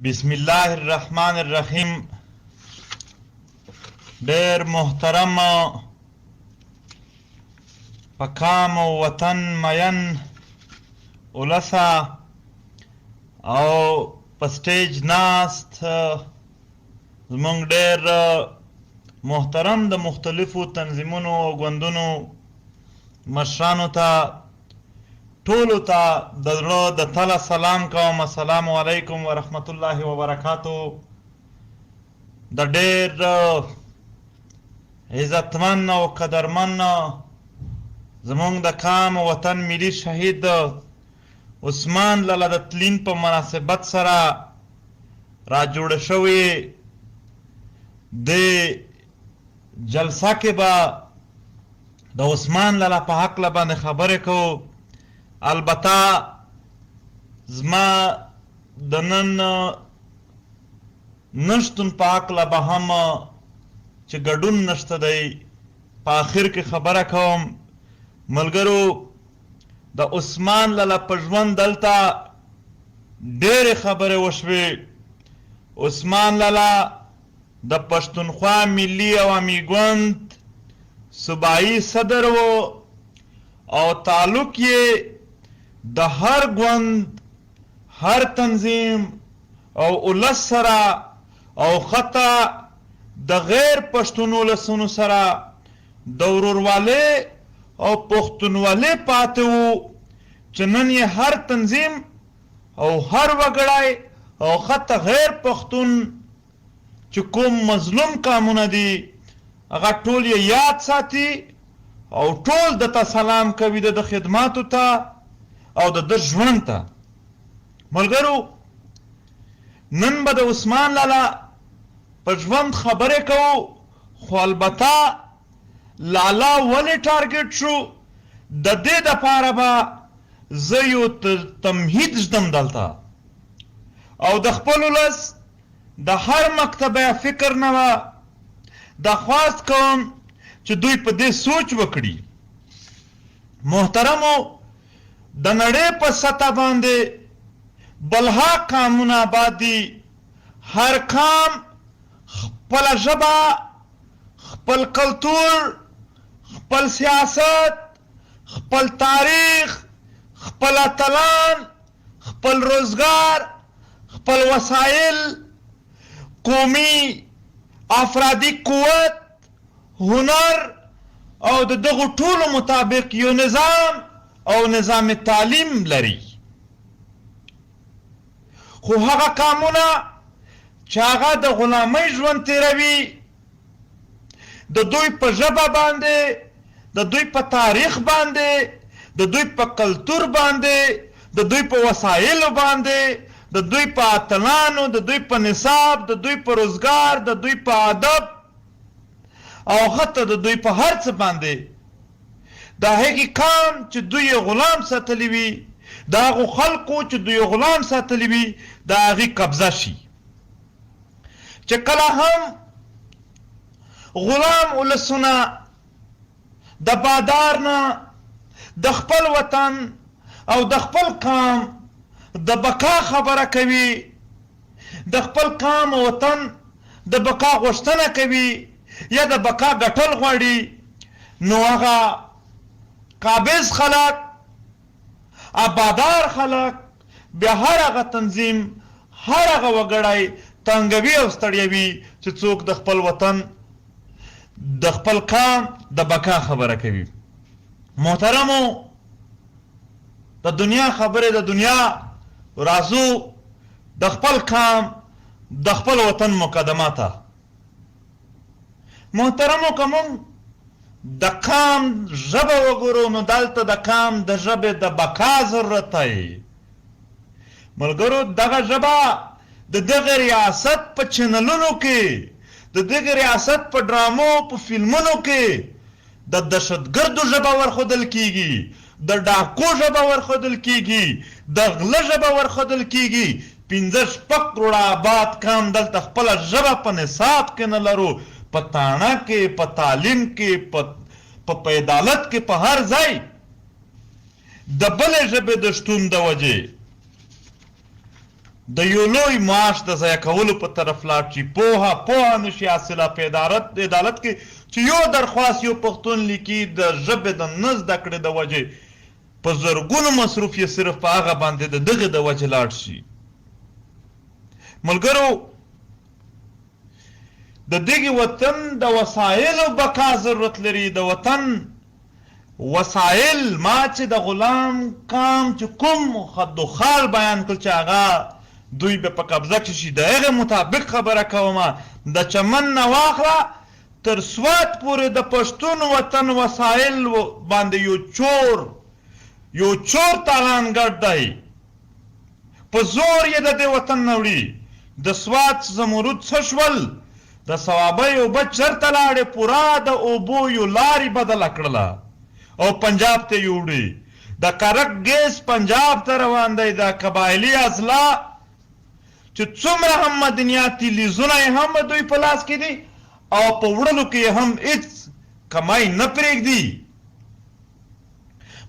بسم الله الرحمن الرحیم. ډیر محترم پکام وطن مین ولسا او په سټیج ناست زمونږ ډیر محترم د مختلفو تنظیمونو او ګوندونو مشرانو ته ټولو ته د زړه د تله سلام کوم. السلام علیکم ورحمت الله وبرکاتو. د ډېر عزتمن او قدرمن زمونږ د کام وطن ملي شهید عثمان لالا د تلین په مناسبت سره را جوړ شوې د جلسه کې به د عثمان لالا په هکله باندې خبرې کوو. البته زما د نن نشتون په هکله به هم چې ګډون نشته دی په آخر کې خبره کوم. ملګرو، د عثمان لالا په ژوند دلته ډېرې خبرې وشوې. عثمان لالا د پښتونخوا ملي عوامي ګوند صوبایي صدر و او تعلق یې د هر ګوند، هر تنظیم او ولس سره او خطا د غیر پښتون ولسونو سره د ورورولۍ او پښتونولۍ پاتې و چې نن یې هر تنظیم او هر وګړی او خطا غیر پښتون چې کوم مظلوم قامونه دي هغه ټول یې یاد ساتي او ټول د ته سلام کوي د خدماتو ته او د ده ژوند ته. ملګرو، نن به د عثمان لالا په ژوند خبرې کوو، خو البته لالا ولې ټارګټ شو د دې دپاره به زه یو تمهید ږدم دلته او د خپل ولس د هر مکتبه فکر نه به درخواست کوم چې دوی په دې سوچ وکړي. محترمو، د نړۍ په سطح باندې بلها قامونه آباد دي. هر قام خپله ژبه، خپل کلتور، خپل سیاست، خپل تاریخ، خپل اتلان، خپل روزګار، خپل وسایل، قومي افرادي قوت، هنر او د دغو ټولو مطابق یو نظام او نظام تعلیم لري. خو هغه قامونه چې هغه د غلامۍ ژوند تیروي، د دوی په ژبه باندې، د دوی په تاریخ باندې، د دوی په کلتور باندې، د دوی په وسایلو باندې، د دوی په اتلانو، د دوی په نصاب، د دوی په روزګار، د دوی په ادب او حتی د دوی په هر څه باندې د هغې قام چې دوی غلام ساتلی وي، د هغو خلقو چې دوی غلام ساتلی وي، د هغې قبضه شي. چې کله هم غلام ولسونه د بادار نه د خپل وطن او د خپل قام د بقا خبره کوي، د خپل قام او وطن د بقا غوښتنه کوي یا د بقا ګټل غواړي، نو هغه قابض خلک، آبادار خلک بیا هر هغه تنظیم، هر هغه وګړی تنګوي او ستړیوي چې څوک د خپل وطن، د خپل قام د بقا خبره کوي. محترمو، د دنیا خبرې د دنیا راځو د خپل قام، د خپل وطن مقدماته. محترمو، که مونږ د قام ژبه وګورو نو دلته د قام د ژبې د بقا ضرورت دی. ملګرو، دغه ژبه د دغه ریاست په چینلونو کې، د دغه ریاست په ډرامو، په فلمونو کې د دهشتګردو ژبه ورښودل کیږي، د ډاکو ژبه ورښودل کیږي، د غله ژبه ورښودل کیږي. 15 کروړه آباد قام دلته خپله ژبه په نصاب کې نه لرو، په تاڼه کې، په تعلیم کې، په عدالت کې، په هر ځای د بلې ژبې د شتون د وجې د یو لوی معاش د ضایع کولو په طرف لاړ شي. پوهه نشي حاصله په عدالت کې چې یو درخواست یو پښتون لیکي د ژبې د نه زده کړې د وجې په زرګونو مصروف یې صرف په هغه باندې د دغې د وجې لاړ شي. ملګرو د دغې وطن د وسایلو بقا ضرورت لري. د وطن وسایل ما چې د غلام کام چې کوم خد و خال بیان کړ چې هغه دوی به په قبضه کې شي د هغې مطابق خبره کومه. د چمن نه واخله تر سوات پورې د پښتون وطن وسایل باندې یو چور تالان ګډ دی. په زور یې د دې وطن نه وړي. د سوات زمرود څه شول؟ د صوابۍ اوبه چېرته لاړې؟ پوره د اوبو یو لارې بدله کړله او پنجاب ته یې وړي. د کرک ګیس پنجاب ته روان دی. د قبایلي اضلاع چې څومره هم مدنیاتي لیزونه یې هم دوی په لاس کې دي او په وړلو کې هم هېڅ کمای نه پرېږدي.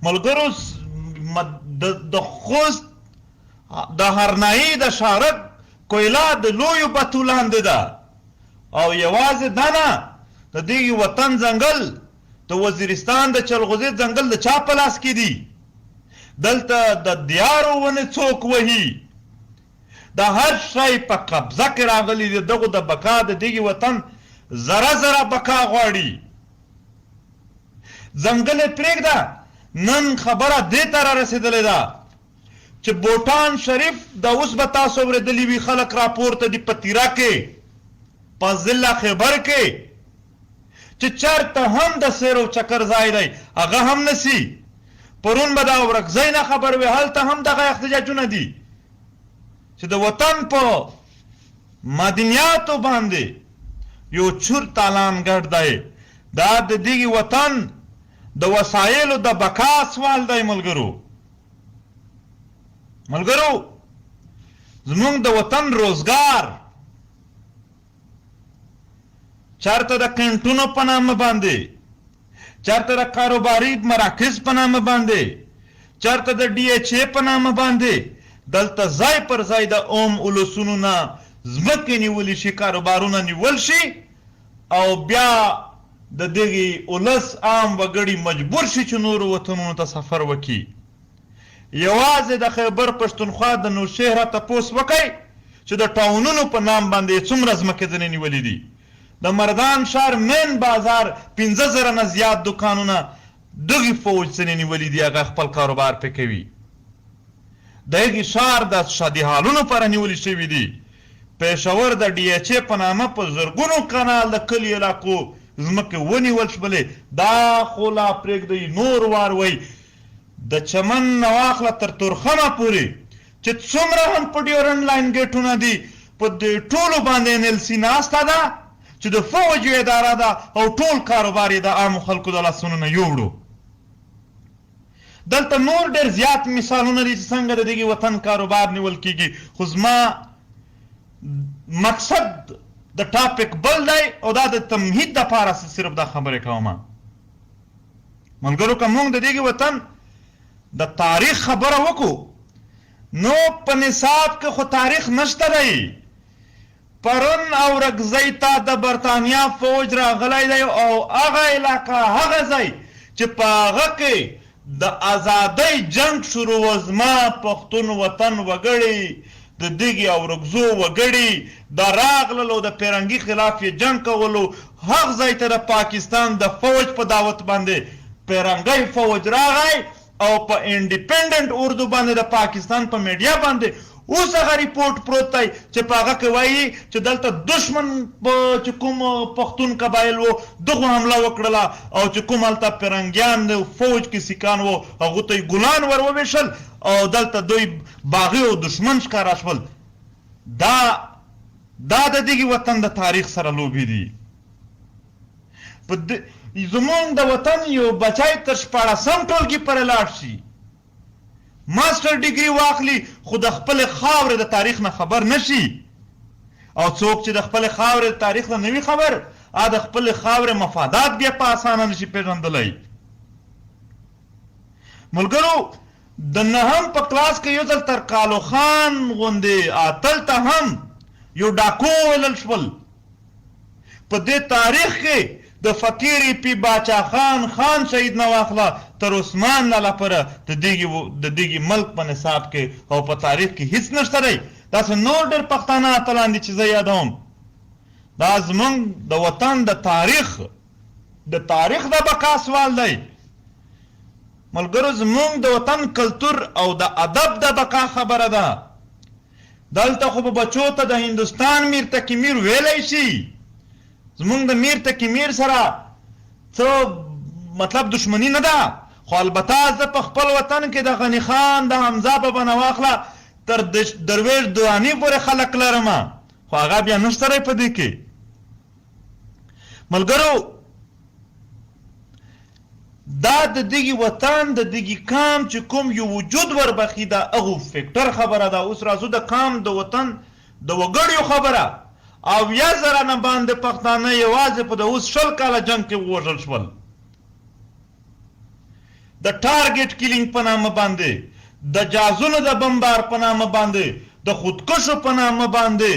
ملګرو د خوست د هرنایي د شارک کویلا د لویو بتو لاندې ده او یوازې دا نه د دې وطن ځنګل د وزیرستان د چلغوزي ځنګل د چا په لاس کې دي؟ دلته د دیارو ونې څوک وهي؟ د هر شی په قبضه کې راغلي دي. دغو د بقا د دغې وطن زره بقا غواړي. ځنګل یې پرېږده. نن خبره دې ته را رسېدلې ده چې بوټان شریف د اوس به تاسو اورېدلي وي خلک راپورته دي په تیره کې په ضلع خیبر کې چې چېرته هم د سیر او چکر ځای دی هغه هم نسي. پرون به د اورکزۍ نه خبر وي هلته هم دغه احتجاجونه دي چې د وطن په مدنیاتو باندې یو چور تالان ګډ دی. دا د دغې وطن د وسایلو د بقا سوال دی. ملګرو زمونږ د وطن روزګار چېرته د کینټونو په نامه باندې، چېرته د کاروباري مراکز په نامه باندې، چېرته د DHA په نامه باندې دلته ځای پر ځای د عام اولسونو نه ځمکې نیولې شي، کاروبارونه نیول شي او بیا د دغې اولس عام وګړي مجبور شي چې نورو وطنونو ته سفر وکړي. یوازې د خیبر پښتونخوا د نوشهره تپوس وکئ چې د ټاونونو په نام باندې څومره ځمکې ځینې نیولې دي. د مردان ښار مین بازار 15,000 نه زیات دوکانونه دغې فوج ځینې نیولي دي، هغه خپل کاروبار پې کوي. د هغې ښار د شادیحالونو لپاره نیولي شوي دي. پېښور د DHA په نامه په زرګونو کنال د کلي علاقو ځمکې ونیول شولې. دا خو لا پرېږدئ، نور وار وی د چمن نه واخله تر تورخمه پورې چې څومره هم په ډیورنډ لاین ګیټونه دي په دې ټولو باندې NLC ناسته ده چې د فوج اداره ده او ټول کاروبار یې د عامو خلکو د لاسونو نه یوړو. دلته نور ډېر زیات مثالونه دي چې څنګه د دغې وطن کاروبار نیول کېږي، خو زما مقصد د ټاپک بل دی او دا د تمهید دپاره صرف دا خبرې کومه. ملګرو که موږ د دغې وطن د تاریخ خبره وکړو نو په نصاب کې خو تاریخ نشته دی. پرون اورکزۍ ته د برطانیا فوج راغلی دی او هغه علاقه هغه ځای چې په هغه کې د ازادۍ جنګ شروع و، زما پښتون وطن وګړي د دغې اورکزو وګړي د راغللو د پیرنګي خلاف یې جنګ کولو، هغه ځای ته د پاکستان د فوج په دعوت باندې پیرنګی فوج راغی او په انډیپینډنټ اردو باندې د پاکستان په میډیا باندې اوس هغه ریپورټ پروت دی چې په هغه کې وایي چې دلته دشمن چې کوم پښتون قبایل و دغو حمله وکړله او چې کوم هلته پیرنګیان د فوج کې سیکان و هغو ته یې ګلان ور وویشل او دلته دوی باغي او دشمن ښکاره شول. دا د دغې وطن د تاریخ سره لوبې دي. زمونږ د وطن یو بچی تر 14 ټولګي پورې لاړ شي، ماسټر ډیګري واخلي، خو د خپلې خاورې د تاریخ نه خبر نشي. او څوک چې د خپلې خاورې د تاریخ نه نه وي خبر، د خپلې خاورې مفادات بیا په اسانه نشي پېژندلی. ملګرو د نهم په کلاس کې یو ځل ترکالو خان غوندې اتل ته هم یو ډاکو ویلل شول. په دې تاریخ کې د فقیر پی باچا خان شهید نه واخله تر عثمان لالا پورې د دغې ملک په نصاب کې او په تاریخ کې هیڅ نشته دی. داسې نور ډېر پښتانه اتلان دي چې زه یادوم. دا زمونږ د وطن د تاریخ د بقا سوال دی. ملګرو زمونږ د وطن کلتور او د ادب د بقا خبره ده. دلته خو به بچو ته د هندوستان میر تقی میر ویلی شي. زمونږ د میر تقی میر سره څه مطلب دشمنی نه ده، خو البته زه په خپل وطن کې د غني خان د حمزه په بڼه واخله تر درویش دواني پورې خلک لرم، خو هغه بیا نشته دی په دې کې. ملګرو دا د دغې وطن د دغې قام چې کوم یو وجود وربخي دا هغو فکټر خبره ده. اوس راځو د قام د وطن د وګړیو خبره. 70,000 نه باندې پښتانه یوازې په د اوس 20 کاله جنګ کې ووژل شول. د ټارګټ کیلینګ په نامه باندې، د جازونو د بمبار په نامه باندې، د خودکشو په نامه باندې،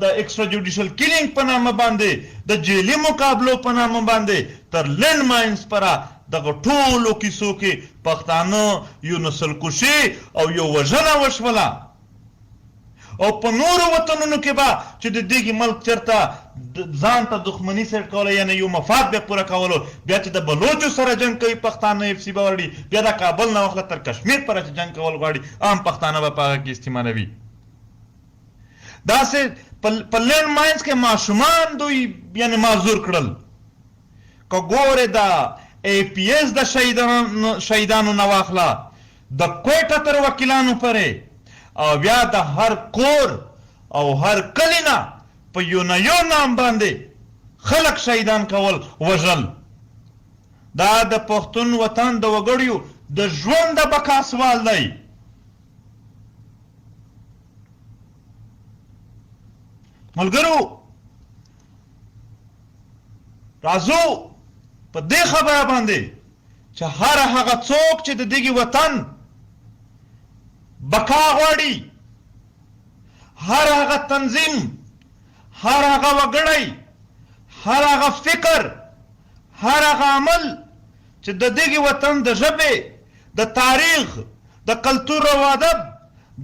د ایکسترا جوډیشل کیلینګ په نامه باندې، د جیلي مقابلو په نامه باندې، تر لینډ ماینز پره دغه ټولو کیسو کې پښتانه یو نسل کشي او یو وژنه وشوله. او په نورو وطنونو کې به چې د دغې ملک چېرته ځان ته دښمني سیټ کوله، یعنې یو مفاد به پوره کولو، بیا چې د بلوچو سره جنګ کوي پښتانه اف سی به وړي، بیا د کابل نه واخله تر کشمیر پورې چې جنګ کول غواړي عام پښتانه به په هغه کې استعمالوي. داسې په لینډ ماینز کې ماشومان دوی یعنې معذور کړل. که ګورې د ای پی ایس د شهیدانو نه واخله د کویټه تر وکیلانو پورې، او بیا د هر کور او هر کلی نه په یو نه یو نام باندې خلک شهیدان کول وژل. دا د پښتون وطن د وګړیو د ژوند د بقا سوال دی. ملګرو راځو په دې خبره باندې چې هر هغه څوک چې د دغې وطن بقا غواړي، هر هغه تنظیم، هر هغه وګړی، هر هغه فکر، هر هغه عمل چې د دغې وطن د ژبې، د تاریخ، د کلتور او ادب،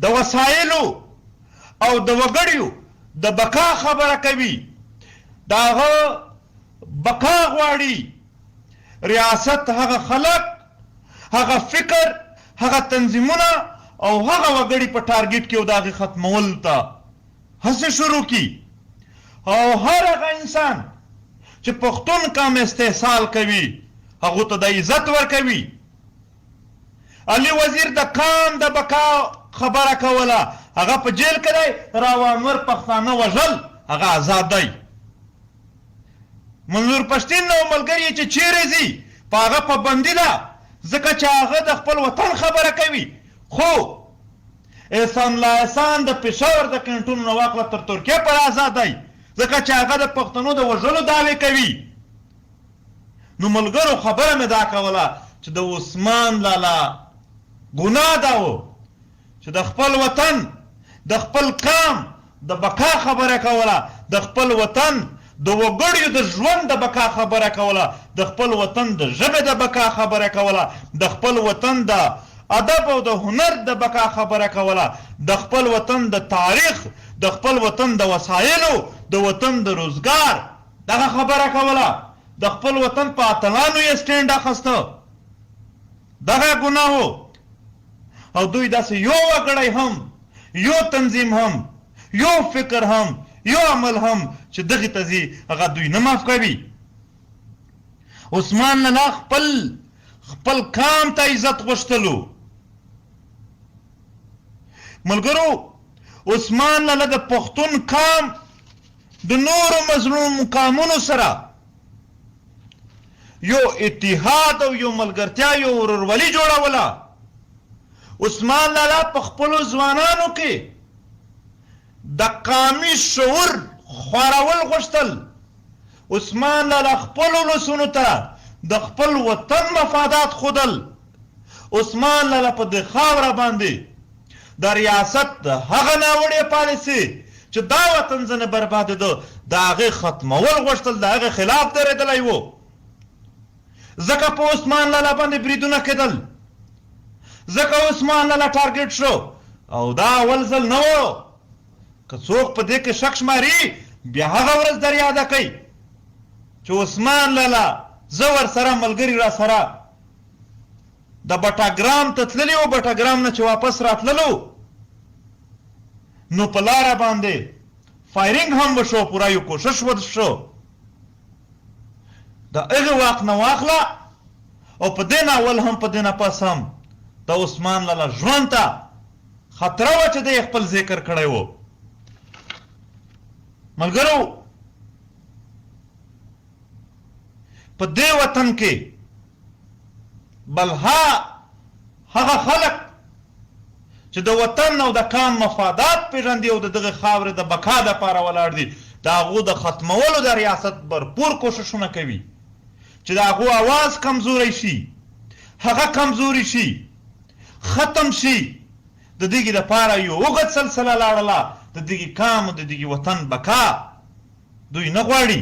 د وسایلو او د وګړیو د بقا خبره کوي، د هغه بقا غواړي. ریاست هغه خلق، هغه فکر، هغه تنظیمونه او هغه وګړي په ټارګټ کې او د هغې ختمول ته هڅې شروع کړي. او هر هغه انسان چې پښتون قام استحصال کوي هغو ته د عزت ورکوي. علي وزیر د قام د بقا خبره کوله، هغه په جیل کې دی، راوانور پښتانه وژل هغه آزاد دی. منظور پښتین او ملګري چې چیرې ځي په هغه پابندي ده، ځکه چې هغه د خپل وطن خبره کوي. خو احسان الله احسان د پېښور د کنټون نه واخله تر ترکیې پر آزاد دی، ځکه چې هغه د پښتنو د وژلو دعوې کوي. نو ملګرو خبره مې دا کوله چې د عثمان لالا ګناه دا و چې د خپل وطن، د خپل قام د بقا خبره کوله، د خپل وطن د وګړیو د ژوند د بقا خبره کوله، د خپل وطن د ژبې د بقا خبره کوله، د خپل وطن د ادب او د هنر د بقا خبره کوله، د خپل وطن د تاریخ، د خپل وطن د وسایلو، د وطن د روزګار دغه خبره کوله. د خپل وطن په اتلانو یې سټینډ اخسته. دغه ګناه و. او دوی داسې یو وګړی هم، یو تنظیم هم، یو فکر هم، یو عمل هم چې دغې ته ځي هغه دوی نه معاف کوي. عثمان لالا خپل قام ته عزت غوښتلو. ملګرو عثمان لالا د پښتون قام د نورو مظلوم قامونو سره یو اتحاد او یو ملګرتیا، یو ورورولي جوړوله. عثمان لالا په خپلو ځوانانو کې د قامي شعور خورول غوښتل. عثمان لالا خپلو لسونو ته د خپل وطن مفادات ښودل. عثمان لاله په دې خاوره باندې د ریاست د هغه ناوړې پالیسي چې دا وطن ځنې بربادېده د هغې ختمول غوښتل د هغې خلاف درېدلی و ځکه په عثمان لاله باندې بریدونه کېدل ځکه عثمان لاله ټارګېټ شو او دا اول ځل نه و که څوک په دې کې شک شماري بیا هغه ورځ در یاده کوي چې عثمان لاله زه ورسره ملګري را سره د بټاګرام ته تللي وو بټاګرام نه چې واپس راتللو نو په لاره باندې فایرینګ هم وشو پوره یو کوشش وشو د هغې واک نه واخله او په دې نه اول هم په دې نه پس هم د عثمان لاله ژوند ته خطره وه چې دی خپل ذکر کړی و ملګرو په دې وطن کې بلها هغه خلک چې د وطن او د قام مفادات پېژندي او د دغه خاورې د بقا دپاره ولاړ دي د هغو د ختمولو د ریاست بھرپور کوششونه کوي چې د هغو اواز کمزوری شي هغه کمزوری شي ختم شي د دغې دپاره یو اوږد سلسله لاړله د دغې قام او د دغې وطن بقا دوی نه غواړي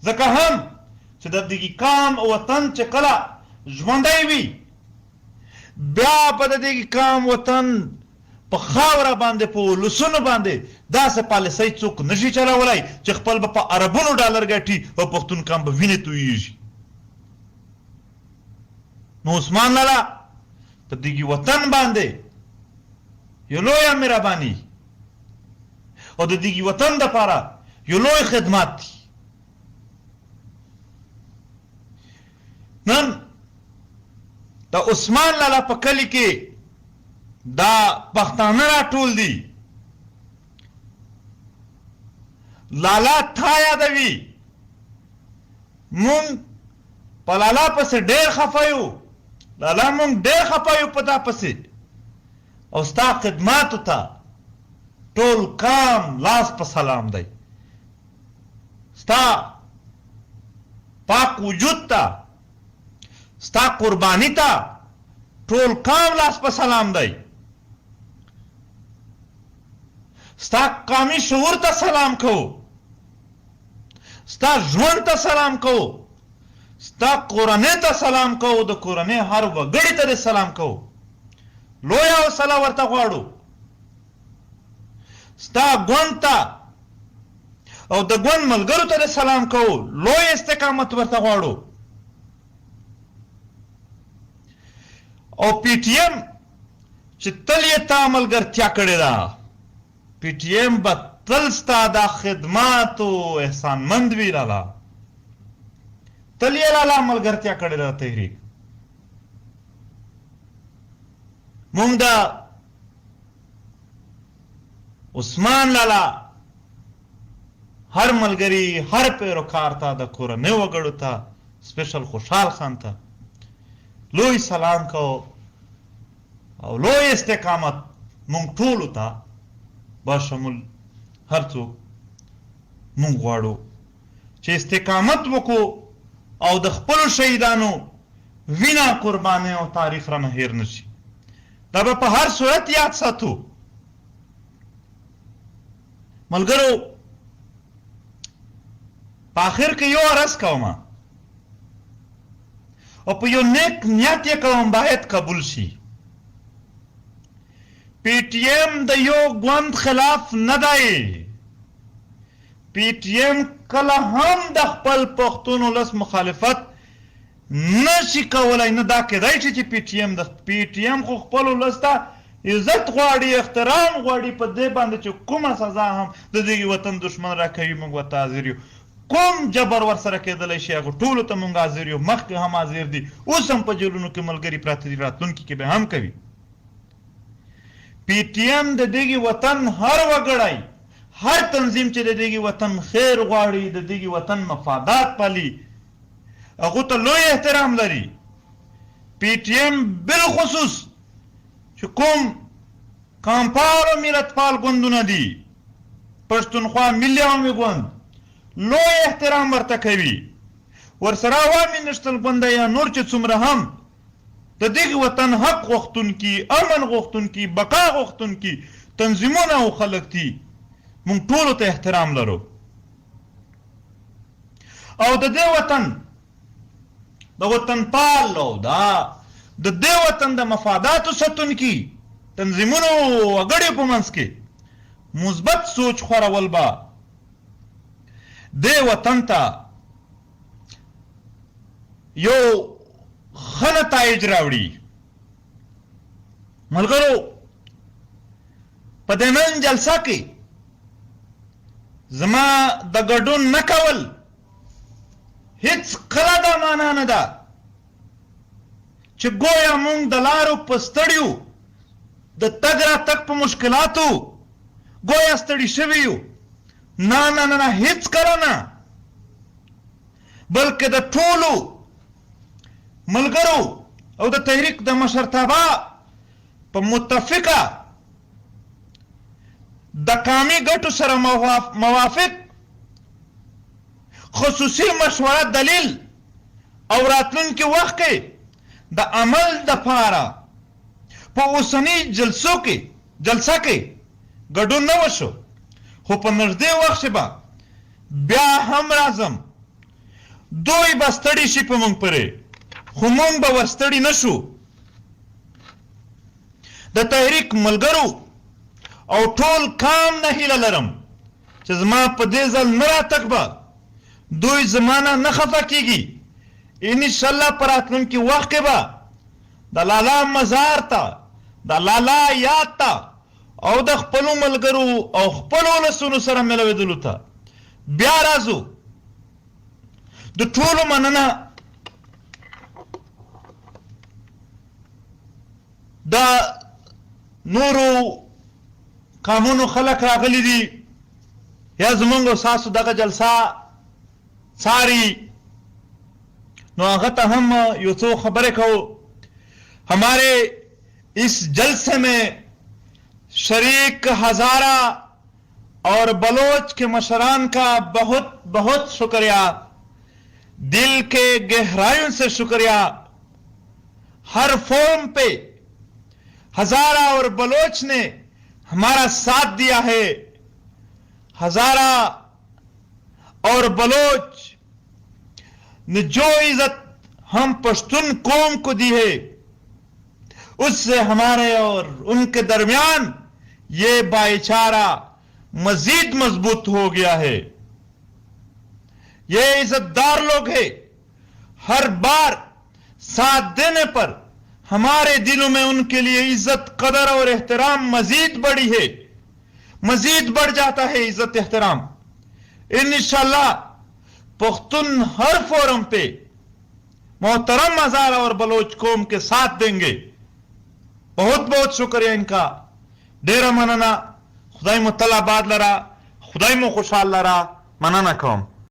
ځکه هم چې د دغې قام او وطن چې کله ژوندی وي بیا به د دغې قام وطن په خاوره باندې په ولسونو باندې داسې پالیسۍ څوک نشي چلولی چې خپل به په اربونو ډالر ګټي او پښتون قام به وینې تویېږي نو عثمان لاله په دغې وطن باندې یو لویه مهرباني او د دغې وطن دپاره یو لوی خدمات دی نن د عثمان لاله په کلي کې دا پښتانه راټول دي لالا تا یادوي مونږ په لالا پسې ډېر خفه یو لالا مونږ ډېر خفه یو په دا پسې او ستا خدماتو ته ټول قام لاس په سلام دی ستا پاک وجود ته ستا قربانی ته ټول قام لاس په سلام دی ستا قامي شعور ته سلام کوو ستا ژوند ته سلام کوو ستا کورنۍ ته سلام کوو د کورنۍ هر وګړي ته سلام کوو لویه حوصله ورته غواړو ستا ګوند ته او د ګوند ملګرو ته سلام کوو لوی استقامت ورته غواړو او پی ټی ایم چې تل یې تا ملګرتیا کړې ده پی ټی ایم به تل ستا دا خدماتو احسانمند وي لاله تل یې لاله ملګرتیا کړې ده تحریک مونږ د عثمان لاله هر ملګري هر پیروکار ته د کورنۍ وګړو ته سپیشل خوشحال خان ته لوی سلام کو او لوی استقامت مونږ ټولو ته بشمول هر څوک مونږ غواړو چې استقامت وکړو او د خپلو شهیدانو وینا قربانۍ او تاریخ رانه هیر نشي دا به په هر صورت یاد ساتو ملګرو په آخر کې یو عرض کومه او په یو نیک نیت یې کوم باید قبول شي پی ټی ایم د یو ګوند خلاف نه دی پی ټی ایم کله هم د خپل پښتون ولس مخالفت نشي کولی نه دا کېدای شي چې پی ټی ایم د پی ټی ایم خو خپل ولس ته عزت غواړي احترام غواړي په دې باندې چې کومه سزا هم د دغې وطن دشمن راکوي موږ ورته حاضر یو کوم جبر ورسره کېدلی شي هغه ټولو ته موږ حاضر یو مخکې هم حاضر دي اوس هم په جیلونو کې ملګري پراته دي راتلونکي کې به هم کوي پی ټی ایم د دغې وطن هر وګړی هر تنظیم چې د دغې وطن خیر غواړي د دغې وطن مفادات پالي هغو ته لوی احترام لري پی ټی ایم بالخصوص چې کوم کامپار او ملتپال ګوندونه دي پښتونخوا ملي عوامي ګوند لوی احترام ورته کوي ورسره عوامي نشتل ګونده یا نور چې څومره هم د دغه وطن حق غوښتونکي، امن غوښتونکي، بقا غوښتونکي تنظیمونه او خلک دي. موږ ټولو ته احترام لرو او د دې وطن د وطنپال او د دې وطن د مفاداتو ساتونکي تنظیمونو او وګړو په منځ کې مثبت سوچ خورول به دې وطن ته یو ښه نتایج راوړي. ملګرو، په دې نن جلسه کې زما د ګډون نه کول هیڅ کله دا معنا نه ده چې ګویا مونږ د لارو په ستړیو د تګ راتګ په مشکلاتو ګویا ستړي شوي یو. نه نه نه نه، هیڅ کله نه، بلکې د ټولو ملګرو او د تحریک د مشرتابه په متفقه د قامي ګټو سره موافق خصوصي مشوره دلیل او راتلونکي وخت کې د عمل دپاره په اوسنۍ جلسه کې ګډون نه وشو، خو په نږدې وخت کې به بیا هم راځم. دوی به ستړي شي په موږ پورې، خو موږ به ورستړي نه شو. د تحریک ملګرو او ټول کام نه هیله لرم چې زما په دې ځل نه راتګ به دوی زمانه نه خفه کیږي. انشاءالله په راتلونکي وخت کې به د لالا مزار ته، د لالا یاد ته او د خپلو ملګرو او خپلو ولسونو سره ملوېدلو ته بیا راځو. د ټولو مننه. د نورو قامونو خلک راغلي دي یا زمونږ او ستاسو دغه جلسه څاري، نو هغه ته هم یو څو خبرې کوو. हमारे इस जलसे में शरीक हजारा और बलोच के मशरान का बहुत बहुत शुक्रिया, दिल के गहराइयों से शुक्रिया. हर फोरम पे हजारा और बलोच ने हमारा साथ दिया है. हजारा और बलोच ने जो इज्जत हम पश्तून कौम को दी है उससे हमारे और उनके दरमियान ये भाईचारा मजीद मजबूत हो गया है. ये इज्जतदार लोग हैं. हर बार साथ देने पर हमारे दिलों में उनके लिए इज्जत, कदर और एहतराम मजीद बढ़ी है, मजीद बढ़ जाता है इज्जत एहतराम. इंशाअल्लाह पुख्तून हर फोरम पे मोहतरम हजारा और बलोच कौम के साथ देंगे. बहुत बहुत शुक्रिया इनका. डेरा मनना. खुदाई मो तल आबाद लरा, खुदाई मो खुशहाल लरा. मनना कौम.